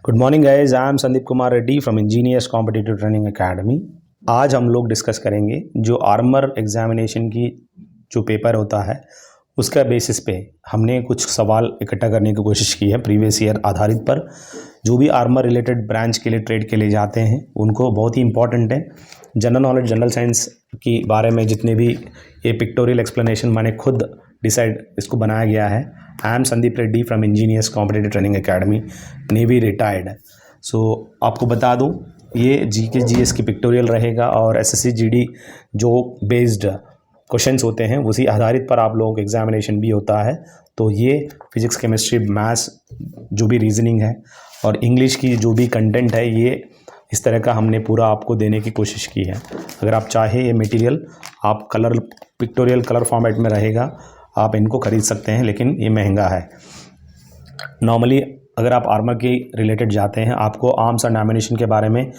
Good morning guys, I am Sandeep Kumar Reddy from engineers competitive training academy. आज हम लोग discuss करेंगे जो आर्मर एग्जामिनेशन की जो पेपर होता है उसका बेसिस पे हमने कुछ सवाल इकट्ठा करने की कोशिश की है प्रीवियस ईयर आधारित पर। जो भी आर्मर रिलेटेड ब्रांच के लिए ट्रेड के लिए जाते हैं उनको बहुत ही इंपॉर्टेंट है। जनरल नॉलेज, जनरल साइंस की बारे में जितने भी ये पिक्टोरियल एक्सप्लेनेशन मैंने खुद डिसाइड इसको बनाया गया है। I am Sandeep Reddy from engineers competitive training academy, navy retired. So आपको बता दूं ये जीके जीएस की पिक्टोरियल रहेगा और एसएससी जीडी जो बेस्ड क्वेश्चंस होते हैं उसी आधारित पर आप लोगों का एग्जामिनेशन भी होता है। तो ये फिजिक्स, केमिस्ट्री, मैथ्स, जो भी रीजनिंग है और इंग्लिश की जो भी कंटेंट है, ये इस तरह का हमने पूरा आपको देने की कोशिश की है। अगर आप चाहे ये मटेरियल आप कलर पिक्टोरियल कलर फॉर्मेट में रहेगा, आप इनको खरीद सकते हैं, लेकिन ये महंगा है। नॉर्मली अगर आप आर्मर के रिलेटेड जाते हैं आपको आर्म्स एंड एम्यूनेशन के बारे में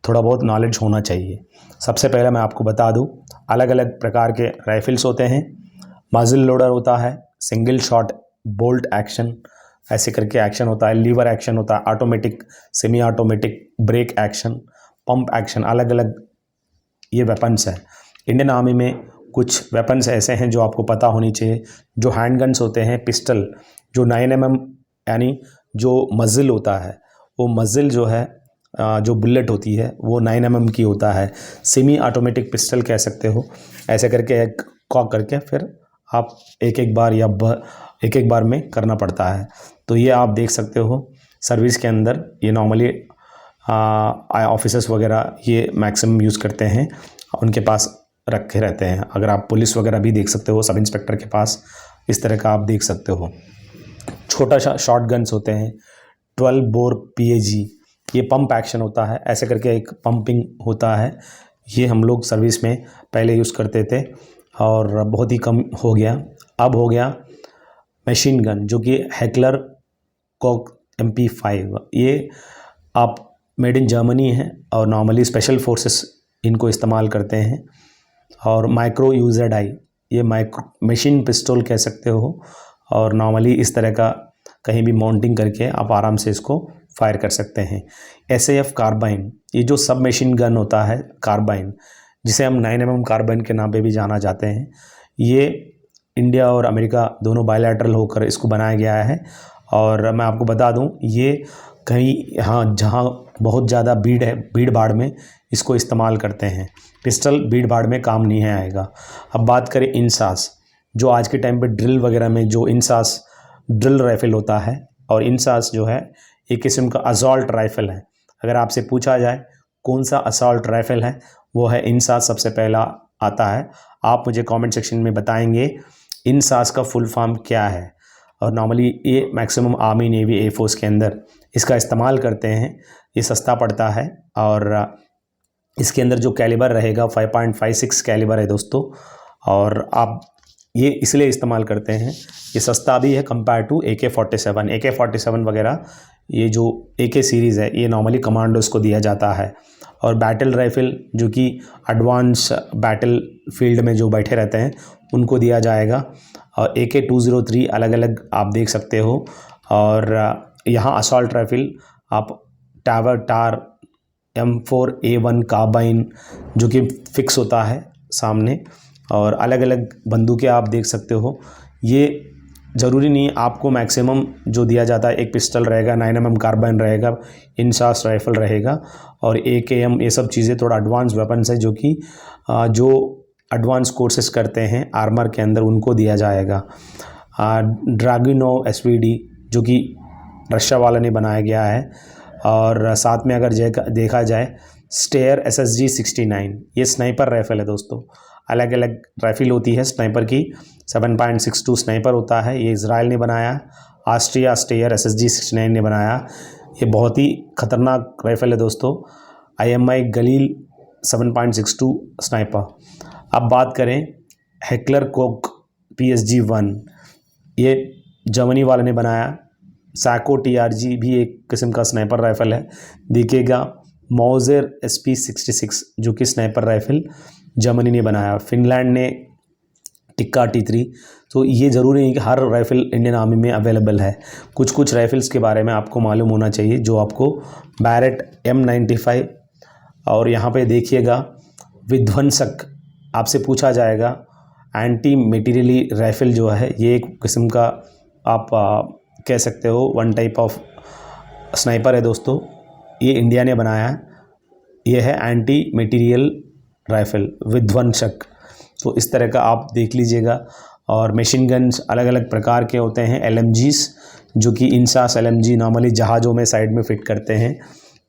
थोड़ा बहुत नॉलेज होना चाहिए। सबसे पहले मैं आपको बता दूं, अलग अलग प्रकार के राइफल्स होते हैं। मजल लोडर होता है, सिंगल शॉट बोल्ट एक्शन ऐसे करके एक्शन होता है, लीवर एक्शन होता है, automatic, semi automatic, break action, pump action, अलग अलग ये वेपन्स हैं। इंडियन आर्मी में कुछ वेपन्स ऐसे हैं जो आपको पता होनी चाहिए। जो हैंड गन्स होते हैं, पिस्टल, जो 9mm यानी जो मज़िल होता है, वो मज़िल जो है जो बुलेट होती है वो 9mm की होता है। सेमी ऑटोमेटिक पिस्टल कह सकते हो। ऐसे करके एक कॉक करके फिर आप एक एक बार या एक एक बार में करना पड़ता है। तो ये आप देख सकते हो सर्विस के अंदर ये नॉर्मली ऑफिसर्स वगैरह ये मैक्सिमम यूज़ करते हैं, उनके पास रखे रहते हैं। अगर आप पुलिस वगैरह भी देख सकते हो, सब इंस्पेक्टर के पास इस तरह का आप देख सकते हो। छोटा शॉर्ट गन्स होते हैं, 12 बोर PAG, ये पंप एक्शन होता है। ऐसे करके एक पंपिंग होता है, ये हम लोग सर्विस में पहले यूज़ करते थे और बहुत ही कम हो गया। अब हो गया मशीन गन, जो कि हेकलर कॉक MP5, ये आप मेड इन जर्मनी है और नॉर्मली स्पेशल फोर्सेस इनको इस्तेमाल करते हैं। और माइक्रो UZI, ये माइक्रो मशीन पिस्टल कह सकते हो और नॉर्मली इस तरह का कहीं भी माउंटिंग करके आप आराम से इसको फायर कर सकते हैं। SAF कार्बाइन, ये जो सब मशीन गन होता है कार्बाइन, जिसे हम 9mm कार्बाइन के नाम पे भी जाना जाते हैं, ये इंडिया और अमेरिका दोनों बायलैटरल होकर इसको बनाया गया है। और मैं आपको बता दूं ये कहीं यहाँ जहाँ बहुत ज़्यादा भीड़ भाड़ में इसको इस्तेमाल करते हैं। पिस्टल भीड़ भाड़ में काम नहीं आएगा। अब बात करें इंसास, जो आज के टाइम पे ड्रिल वगैरह में जो इंसास ड्रिल राइफल होता है, और इंसास जो है एक किस्म का असॉल्ट राइफल है। अगर आपसे पूछा जाए कौन सा असॉल्ट राइफल है, वो है इंसास, सबसे पहला आता है। आप मुझे कमेंट सेक्शन में बताएंगे इंसास का फुल फॉर्म क्या है। और नॉर्मली ये मैक्सिमम आर्मी, नेवी, एयरफोर्स के अंदर इसका इस्तेमाल करते हैं। ये सस्ता पड़ता है और इसके अंदर जो कैलिबर रहेगा 5.56 कैलिबर है दोस्तों। और आप ये इसलिए इस्तेमाल करते हैं, ये सस्ता भी है कंपेयर टू AK-47 वगैरह। ये जो AK सीरीज़ है ये नॉर्मली कमांडोज को दिया जाता है। और बैटल राइफल जो कि एडवांस बैटल फील्ड में जो बैठे रहते हैं उनको दिया जाएगा। और AK-203 अलग अलग आप देख सकते हो। और यहाँ असॉल्ट राइफल आप टार M4A1 कार्बाइन जो कि फिक्स होता है सामने, और अलग अलग बंदूकें आप देख सकते हो। ये ज़रूरी नहीं आपको मैक्सिमम जो दिया जाता है, एक पिस्टल रहेगा, 9mm कार्बाइन रहेगा, इंसास राइफल रहेगा और AKM, ये सब चीज़ें थोड़ा एडवांस वेपन्स है जो कि जो एडवांस कोर्सेस करते हैं आर्मर के अंदर उनको दिया जाएगा। ड्रैगनोव SVD जो कि रशिया वाला ने बनाया गया है। और साथ में अगर देखा जाए स्टेयर SSG 69, ये स्नाइपर राइफल है दोस्तों। अलग अलग राइफल होती है स्नाइपर की। 7.62 स्नाइपर होता है, ये इज़राइल ने बनाया। ऑस्ट्रिया स्टेयर SSG 69 ने बनाया। ये बहुत ही ख़तरनाक राइफल है दोस्तों। IMI गलील 7.62 स्नाइपर। अब बात करें हेकलर कोक PSG-1, ये जर्मनी वाले ने बनाया। सैको TRG भी एक किस्म का स्नाइपर राइफल है, दिखेगा। मॉजेर SP-66 जो कि स्नाइपर राइफल जर्मनी ने बनाया। फिनलैंड ने टिक्का T3। तो ये ज़रूरी नहीं कि हर राइफ़ल इंडियन आर्मी में अवेलेबल है। कुछ कुछ राइफ़ल्स के बारे में आपको मालूम होना चाहिए, जो आपको बैरेट M95 और यहाँ पे देखिएगा विध्वंसक आपसे पूछा जाएगा। एंटी मटेरियली राइफ़ल जो है ये एक किस्म का आप कह सकते हो वन टाइप ऑफ स्नाइपर है दोस्तों। ये इंडिया ने बनाया है। ये है एंटी मटेरियल राइफ़ल विध्वंसक। तो इस तरह का आप देख लीजिएगा। और मशीन गन्स अलग अलग प्रकार के होते हैं। LMGs जो कि इंसास LMG नॉर्मली जहाज़ों में साइड में फ़िट करते हैं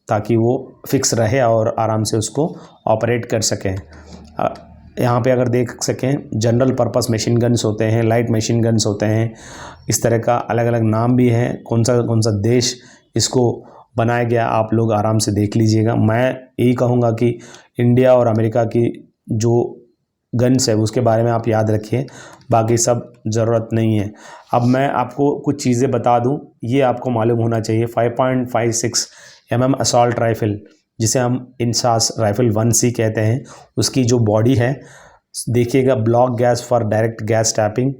ताकि वो फिक्स रहे और आराम से उसको ऑपरेट कर सकें। यहाँ पे अगर देख सकें जनरल पर्पस मशीन गन्स होते हैं, लाइट मशीन गन्स होते हैं। इस तरह का अलग अलग नाम भी है। कौन सा देश इसको बनाया गया आप लोग आराम से देख लीजिएगा। मैं यही कहूँगा कि इंडिया और अमेरिका की जो गन्स है उसके बारे में आप याद रखिए, बाकी सब ज़रूरत नहीं है। अब मैं आपको कुछ चीज़ें बता दूं, ये आपको मालूम होना चाहिए। 5.56 mm असॉल्ट राइफ़ल जिसे हम इंसास राइफ़ल 1C कहते हैं, उसकी जो बॉडी है देखिएगा, block gas for direct gas tapping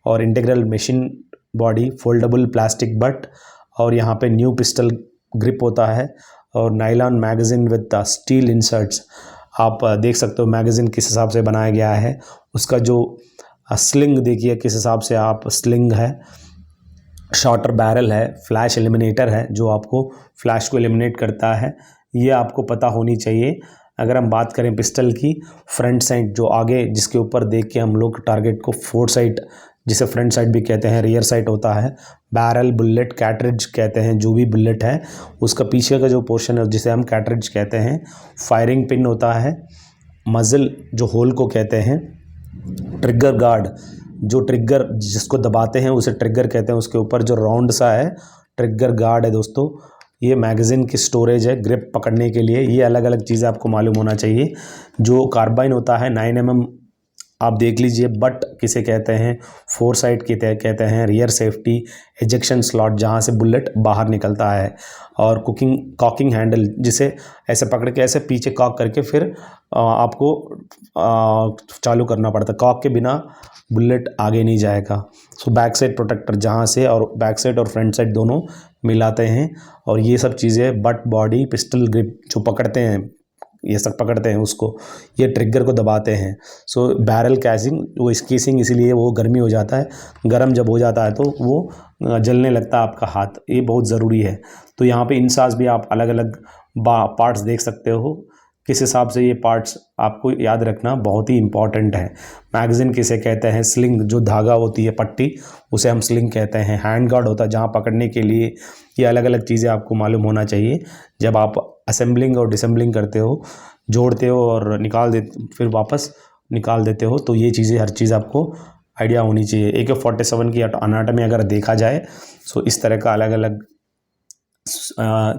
और integral machine body, foldable plastic butt, और यहाँ पे न्यू पिस्टल ग्रिप होता है और nylon magazine with steel inserts. आप देख सकते हो मैगज़ीन किस हिसाब से बनाया गया है। उसका जो स्लिंग देखिए किस हिसाब से आप स्लिंग है, शॉर्टर बैरल है, फ्लैश एलिमिनेटर है जो आपको फ्लैश को एलिमिनेट करता है। ये आपको पता होनी चाहिए। अगर हम बात करें पिस्टल की, फ्रंट साइड जो आगे जिसके ऊपर देख के हम लोग टारगेट को फोर साइड जिसे फ्रंट साइड भी कहते हैं, रियर साइड होता है। बैरल, बुलेट, कैटरिज कहते हैं जो भी बुलेट है उसका पीछे का जो पोर्शन है जिसे हम कैटरिज कहते हैं। फायरिंग पिन होता है, मज़ल जो होल को कहते हैं, ट्रिगर गार्ड जो ट्रिगर जिसको दबाते हैं उसे ट्रिगर कहते हैं, उसके ऊपर जो राउंड सा है ट्रिगर गार्ड है दोस्तों। ये मैगज़ीन की स्टोरेज है ग्रिप पकड़ने के लिए। ये अलग अलग चीज़ें आपको मालूम होना चाहिए। जो कार्बाइन होता है 9 mm आप देख लीजिए, बट किसे कहते हैं, फोर साइड की कहते हैं, रियर सेफ्टी, एजेक्शन स्लॉट जहाँ से बुलेट बाहर निकलता है, और कॉकिंग हैंडल जिसे ऐसे पकड़ के ऐसे पीछे कॉक करके फिर आपको चालू करना पड़ता है। कॉक के बिना बुलेट आगे नहीं जाएगा। सो बैक साइड प्रोटेक्टर जहाँ से और बैक साइड और फ्रंट साइड दोनों मिलाते हैं। और ये सब चीज़ें बट, बॉडी, पिस्टल ग्रिप जो पकड़ते हैं, ये सब पकड़ते हैं उसको, ये ट्रिगर को दबाते हैं। सो बैरल कैसिंग वो केसिंग इसीलिए वो गर्मी हो जाता है, गर्म जब हो जाता है तो वो जलने लगता है आपका हाथ, ये बहुत ज़रूरी है। तो यहाँ पे इंसास भी आप अलग अलग पार्ट्स देख सकते हो, किस हिसाब से ये पार्ट्स आपको याद रखना बहुत ही इंपॉर्टेंट है। मैगज़ीन किसे कहते हैं, स्लिंग जो धागा होती है पट्टी उसे हम स्लिंग कहते हैं। हैंड गार्ड होता है जहाँ पकड़ने के लिए। ये अलग अलग चीज़ें आपको मालूम होना चाहिए जब आप असेंबलिंग और डिसेंबलिंग करते हो, जोड़ते हो और निकाल देते फिर वापस निकाल देते हो, तो ये चीज़ें हर चीज़ आपको आइडिया होनी चाहिए। AK-47 की अनाटमी अगर देखा जाए सो इस तरह का अलग अलग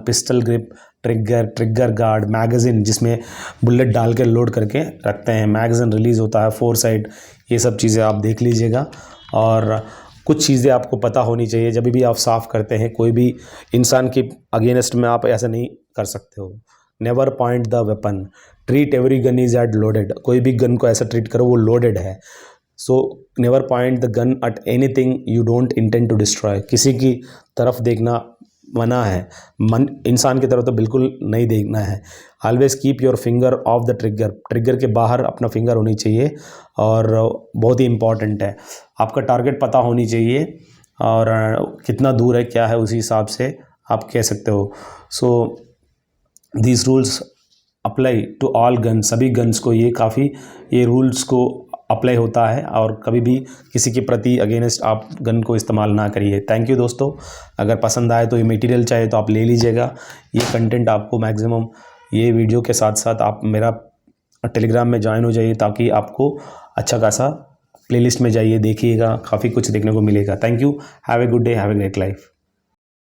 pistol grip, trigger guard, magazine जिसमें बुलेट डाल के लोड करके रखते हैं, मैगज़ीन रिलीज़ होता है, फोर साइड, ये सब चीज़ें आप देख लीजिएगा। और कुछ चीज़ें आपको पता होनी चाहिए जब भी आप साफ़ करते हैं, कोई भी इंसान के अगेंस्ट में आप ऐसा नहीं कर सकते हो। Never point the weapon, treat every gun is at loaded, कोई भी गन को ऐसा ट्रीट करो वो लोडेड है। So never point the gun at anything you don't intend to destroy, किसी की तरफ देखना मना है, इंसान की तरफ तो बिल्कुल नहीं देखना है। Always keep your finger of the trigger, trigger के बाहर अपना फिंगर होनी चाहिए। और बहुत ही इम्पॉर्टेंट है, आपका टारगेट पता होनी चाहिए और कितना दूर है क्या है उसी हिसाब से आप कह सकते हो। So these rules apply to all gun, सभी गन्स को ये रूल्स को अप्लाई होता है और कभी भी किसी के प्रति अगेंस्ट आप गन को इस्तेमाल ना करिए। थैंक यू दोस्तों, अगर पसंद आए तो ये मटेरियल चाहिए तो आप ले लीजिएगा। ये कंटेंट आपको मैक्सिमम ये वीडियो के साथ साथ आप मेरा टेलीग्राम में ज्वाइन हो जाइए ताकि आपको अच्छा खासा प्लेलिस्ट में जाइए, देखिएगा, काफ़ी कुछ देखने को मिलेगा। Thank you, have a good day, have a great life.